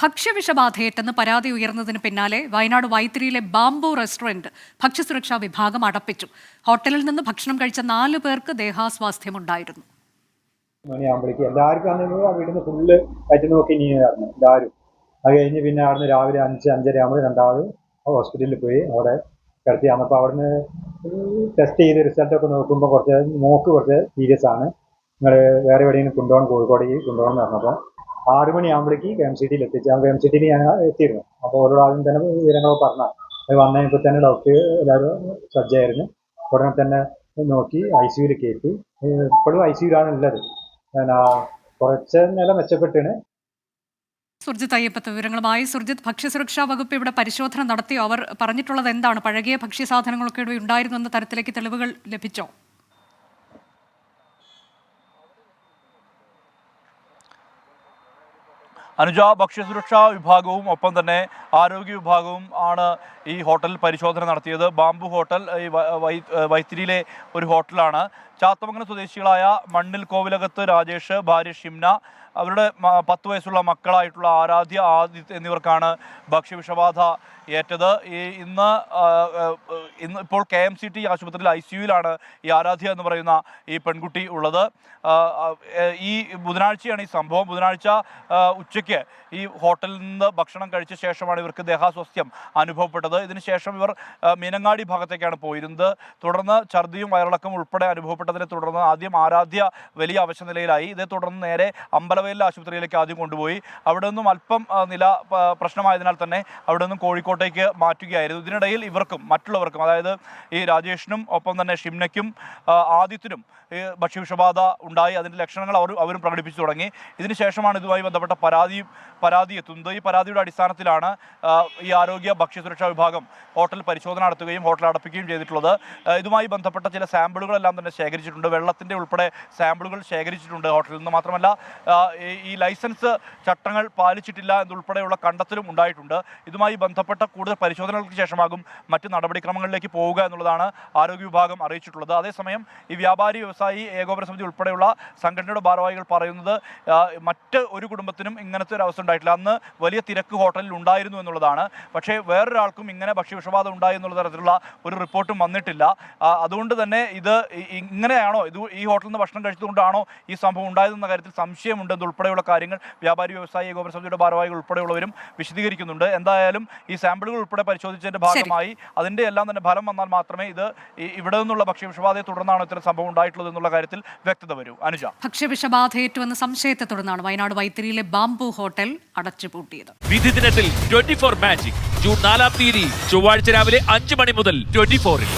ഭക്ഷ്യവിഷബാധയേറ്റെന്ന് പരാതി ഉയർന്നതിന് പിന്നാലെ Wayanad വൈത്തിരിയിലെ bamboo restaurant ഭക്ഷ്യസുരക്ഷാ വിഭാഗം അടപ്പിച്ചു. ഹോട്ടലിൽ നിന്ന് ഭക്ഷണം കഴിച്ച 4 പേർക്ക് ദേഹാസ്വാസ്ഥ്യമുണ്ടായിരുന്നു. മണിയാകുമ്പോഴേക്ക് എല്ലാവർക്കും വീടിന് ഫുള്ള് പറ്റി നോക്കി ഇനിയായിരുന്നു എല്ലാവരും. അത് കഴിഞ്ഞ് പിന്നെ അവിടുന്ന് രാവിലെ 5-5:30 ആകുമ്പോൾ രണ്ടാമത് ഹോസ്പിറ്റലിൽ പോയി അവിടെ കിടത്തി. അപ്പോൾ അവിടുന്ന് ടെസ്റ്റ് ചെയ്ത് റിസൾട്ടൊക്കെ നോക്കുമ്പോൾ കുറച്ച് സീരിയസ് ആണ്, നിങ്ങൾ വേറെ എവിടെയെങ്കിലും കൊണ്ടുപോകണം, കോഴിക്കോടേക്ക് കൊണ്ടുപോകണം എന്ന് പറഞ്ഞപ്പോൾ 6 മണിയാകുമ്പോഴേക്ക് KMCTയിൽ എത്തിച്ചു. KMCTയിൽ ഞാൻ എത്തിയിരുന്നു. അപ്പോൾ ഓരോ ആദ്യം തന്നെ വിവരങ്ങളൊക്കെ പറഞ്ഞാൽ അത് വന്നപ്പോൾ തന്നെ ഡോക്ടർ എല്ലാവരും സജ്ജമായിരുന്നു. ഉടനെ തന്നെ നോക്കി ICUവിൽ കയറ്റി. ഇപ്പോഴും ICUവിലാണ് ഉള്ളത്. കുറച്ച് നില മെച്ചപ്പെട്ടാണ്. സുർജിത്ത് അയ്യപ്പത്ത് വിവരങ്ങളുമായി. സുർജിത്ത്, ഭക്ഷ്യസുരക്ഷാ വകുപ്പ് ഇവിടെ പരിശോധന നടത്തിയോ? അവർ പറഞ്ഞിട്ടുള്ളത് എന്താണ്? പഴകിയ ഭക്ഷ്യസാധനങ്ങളൊക്കെ ഇവിടെ ഉണ്ടായിരുന്നു എന്ന തരത്തിലേക്ക് തെളിവുകൾ ലഭിച്ചോ? അനുജ, ഭക്ഷ്യസുരക്ഷാ വിഭാഗവും ഒപ്പം തന്നെ ആരോഗ്യ വിഭാഗവും ആണ് ഈ ഹോട്ടലിൽ പരിശോധന നടത്തിയത്. ബാംബു ഹോട്ടൽ ഈ വൈത്തിരിയിലെ ഒരു ഹോട്ടലാണ്. ചാത്തമംഗലം സ്വദേശികളായ മണ്ണിൽ കോവിലകത്ത് രാജേഷ്, ഭാര്യ ഷിംന, അവരുടെ 10 വയസ്സുള്ള മക്കളായിട്ടുള്ള ആരാധ്യ, ആദിത് എന്നിവർക്കാണ് ഭക്ഷ്യവിഷബാധ ഏറ്റത്. ഇന്ന് ഇപ്പോൾ KMCT ആശുപത്രിയിൽ ICUവിലാണ് ഈ ആരാധ്യ എന്ന് പറയുന്ന ഈ പെൺകുട്ടി ഉള്ളത്. ഈ ബുധനാഴ്ചയാണ് ഈ സംഭവം. ബുധനാഴ്ച ഉച്ചയ്ക്ക് ഈ ഹോട്ടലിൽ നിന്ന് ഭക്ഷണം കഴിച്ച ശേഷമാണ് ഇവർക്ക് ദേഹാസ്വാസ്ഥ്യം അനുഭവപ്പെട്ടത്. ഇതിനുശേഷം ഇവർ മീനങ്ങാടി ഭാഗത്തേക്കാണ് പോയിരുന്നത്. തുടർന്ന് ഛർദിയും വയറിളക്കം ഉൾപ്പെടെ അനുഭവപ്പെട്ടതിനെ തുടർന്ന് ആദ്യം ആരാധ്യ വലിയ അവശനിലയിലായി. ഇതേ തുടർന്ന് നേരെ അമ്പലവയലിലെ ആശുപത്രിയിലേക്ക് ആദ്യം കൊണ്ടുപോയി. അവിടെ നിന്നും അല്പം നില പ്രശ്നമായതിനാൽ തന്നെ അവിടെ നിന്നും കോഴിക്കോട്ടേക്ക് മാറ്റുകയായിരുന്നു. ഇതിനിടയിൽ ഇവർക്കും മറ്റുള്ളവർക്കും, അതായത് ഈ രാജേഷിനും ഒപ്പം തന്നെ ഷിംനയ്ക്കും ആദിത്യനും ഭക്ഷ്യവിഷബാധ ഉണ്ടായി. അതിൻ്റെ ലക്ഷണങ്ങൾ അവരും പ്രകടിപ്പിച്ചു തുടങ്ങി. ഇതിനുശേഷമാണ് ഇതുമായി ബന്ധപ്പെട്ട പരാതി എത്തുന്നത്. ഈ പരാതിയുടെ അടിസ്ഥാനത്തിലാണ് ഈ ആരോഗ്യ ഭക്ഷ്യസുരക്ഷാ വിഭാഗം ഹോട്ടൽ പരിശോധന നടത്തുകയും ഹോട്ടൽ അടപ്പിക്കുകയും ചെയ്തിട്ടുള്ളത്. ഇതുമായി ബന്ധപ്പെട്ട ചില സാമ്പിളുകളെല്ലാം തന്നെ ശേഖരിച്ചിട്ടുണ്ട്. വെള്ളത്തിൻ്റെ ഉൾപ്പെടെ സാമ്പിളുകൾ ശേഖരിച്ചിട്ടുണ്ട് ഹോട്ടലിൽ നിന്ന്. മാത്രമല്ല ഈ ലൈസൻസ് ചട്ടങ്ങൾ പാലിച്ചിട്ടില്ല എന്നുൾപ്പെടെയുള്ള കണ്ടെത്തലും ഉണ്ടായിട്ടുണ്ട്. ഇതുമായി ബന്ധപ്പെട്ട കൂടുതൽ പരിശോധനകൾക്ക് ശേഷമാകും മറ്റ് നടപടിക്രമങ്ങളിലേക്ക് പോവുക എന്നുള്ളതാണ് ആരോഗ്യ വിഭാഗം അറിയിച്ചിട്ടുള്ളത്. അതേസമയം ഈ വ്യാപാരി വ്യവസായി ഏകോപന സമിതി ഉൾപ്പെടെയുള്ള സംഘടനയുടെ ഭാരവാഹികൾ പറയുന്നത് മറ്റ് ഒരു കുടുംബത്തിനും ഇങ്ങനത്തെ ഒരു അവസ്ഥ ഉണ്ടായിട്ടില്ല. അന്ന് വലിയ തിരക്ക് ഹോട്ടലിൽ ഉണ്ടായിരുന്നു എന്നുള്ളതാണ്. പക്ഷേ വേറൊരാൾക്കും ഇങ്ങനെ ഭക്ഷ്യവിഷബാധ ഉണ്ടായി എന്നുള്ള തരത്തിലുള്ള ഒരു റിപ്പോർട്ടും വന്നിട്ടില്ല. അതുകൊണ്ട് തന്നെ ഇത് ഇങ്ങനെയാണോ, ഈ ഹോട്ടലിൽ നിന്ന് ഭക്ഷണം കഴിച്ചതുകൊണ്ടാണോ ഈ സംഭവം ഉണ്ടായതെന്ന കാര്യത്തിൽ സംശയമുണ്ടെന്ന് ഉൾപ്പെടെയുള്ള കാര്യങ്ങൾ വ്യാപാരി വ്യവസായി ഏകോപന സമിതിയുടെ ഭാരവാഹികൾ ഉൾപ്പെടെയുള്ളവരും വിശദീകരിക്കുന്നുണ്ട്. എന്തായാലും ഈ സാമ്പിളുകൾ ഉൾപ്പെടെ പരിശോധിച്ചതിന്റെ ഭാഗമായി അതിന്റെ എല്ലാം തന്നെ ഫലം വന്നാൽ മാത്രമേ ഇത് ഇവിടെ നിന്നുള്ള ഭക്ഷ്യവിഷബാധയെ തുടർന്നാണ് ഇത്തരം സംഭവം ഉണ്ടായിട്ടുള്ളത് എന്നുള്ള കാര്യത്തിൽ വ്യക്തത വരൂ. അനുജ, ഭക്ഷ്യവിഷബാധയേറ്റുവെന്ന സംശയത്തെ തുടർന്നാണ് വയനാട് വൈത്തിരിയിലെ ബാംബു ഹോട്ടൽ അടച്ചുപൂട്ടിയത്. വിധി ദിനത്തിൽ 24 മാജിക് ജൂൺ 4 ചൊവ്വാഴ്ച രാവിലെ 5 മണി മുതൽ 24-ൽ.